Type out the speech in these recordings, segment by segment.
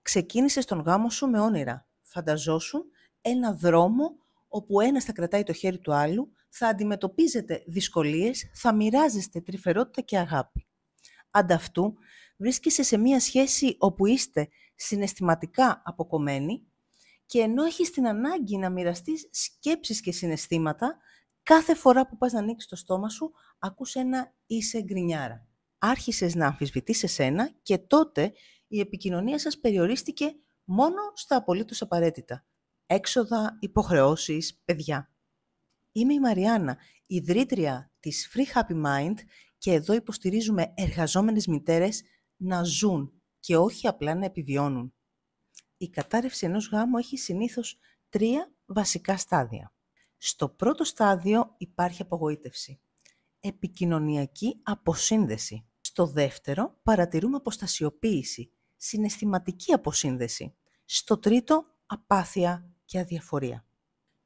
Ξεκίνησες τον γάμο σου με όνειρα. Φανταζόσουν ένα δρόμο όπου ένας θα κρατάει το χέρι του άλλου, θα αντιμετωπίζετε δυσκολίες, θα μοιράζεστε τρυφερότητα και αγάπη. Ανταυτού, βρίσκεσαι σε μία σχέση όπου είστε συναισθηματικά αποκομμένοι και ενώ έχεις την ανάγκη να μοιραστείς σκέψεις και συναισθήματα, κάθε φορά που πας να ανοίξεις το στόμα σου, ακούς ένα «είσαι γκρινιάρα». Άρχισες να αμφισβητείς εσένα και τότε η επικοινωνία σας περιορίστηκε μόνο στα απολύτως απαραίτητα. Έξοδα, υποχρεώσεις, παιδιά. Είμαι η Μαριάννα, ιδρύτρια της Free Happy Mind και εδώ υποστηρίζουμε εργαζόμενες μητέρες να ζουν και όχι απλά να επιβιώνουν. Η κατάρρευση ενός γάμου έχει συνήθως 3 βασικά στάδια. Στο πρώτο στάδιο υπάρχει απογοήτευση. Επικοινωνιακή αποσύνδεση. Στο δεύτερο παρατηρούμε αποστασιοποίηση, συναισθηματική αποσύνδεση. Στο τρίτο, απάθεια και αδιαφορία.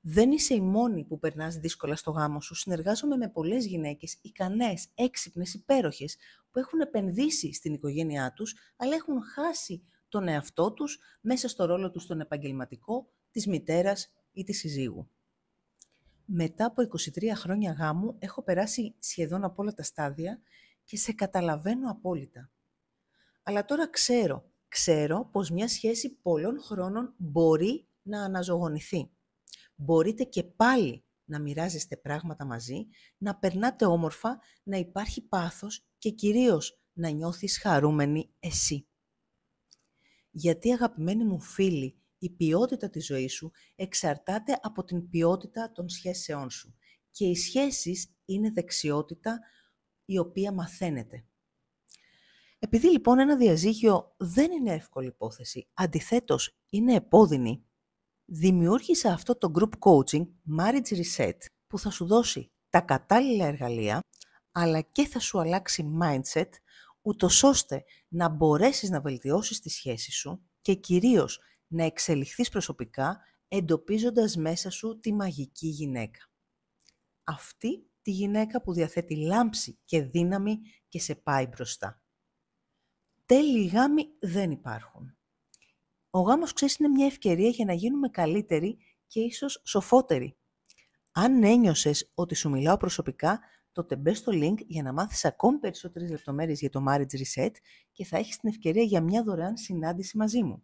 Δεν είσαι η μόνη που περνάς δύσκολα στο γάμο σου. Συνεργάζομαι με πολλές γυναίκες, ικανές, έξυπνες, υπέροχες, που έχουν επενδύσει στην οικογένειά τους, αλλά έχουν χάσει τον εαυτό τους μέσα στο ρόλο τους στον επαγγελματικό, της μητέρας ή της συζύγου. Μετά από 23 χρόνια γάμου έχω περάσει σχεδόν από όλα τα στάδια και σε καταλαβαίνω απόλυτα. Αλλά τώρα ξέρω πως μια σχέση πολλών χρόνων μπορεί να αναζωογονηθεί. Μπορείτε και πάλι να μοιράζεστε πράγματα μαζί, να περνάτε όμορφα, να υπάρχει πάθος και κυρίως να νιώθεις χαρούμενη εσύ. Γιατί αγαπημένοι μου φίλοι, η ποιότητα της ζωής σου εξαρτάται από την ποιότητα των σχέσεών σου. Και οι σχέσεις είναι δεξιότητα η οποία μαθαίνεται. Επειδή λοιπόν ένα διαζύγιο δεν είναι εύκολη υπόθεση, αντιθέτως είναι επώδυνη, δημιούργησα αυτό το group coaching Marriage Reset που θα σου δώσει τα κατάλληλα εργαλεία, αλλά και θα σου αλλάξει mindset, ούτως ώστε να μπορέσεις να βελτιώσεις τη σχέση σου και κυρίως να εξελιχθείς προσωπικά, εντοπίζοντας μέσα σου τη μαγική γυναίκα. Αυτή τη γυναίκα που διαθέτει λάμψη και δύναμη και σε πάει μπροστά. Τέλειοι γάμοι δεν υπάρχουν. Ο γάμος, ξέρεις, είναι μια ευκαιρία για να γίνουμε καλύτεροι και ίσως σοφότεροι. Αν ένιωσες ότι σου μιλάω προσωπικά, τότε μπες στο link για να μάθεις ακόμη περισσότερες λεπτομέρειες για το Marriage Reset και θα έχεις την ευκαιρία για μια δωρεάν συνάντηση μαζί μου.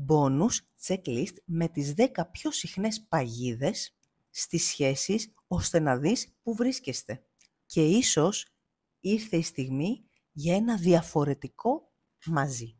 Bonus checklist με τις 10 πιο συχνές παγίδες στις σχέσεις, ώστε να δεις πού βρίσκεστε. Και ίσως ήρθε η στιγμή για ένα διαφορετικό μαζί.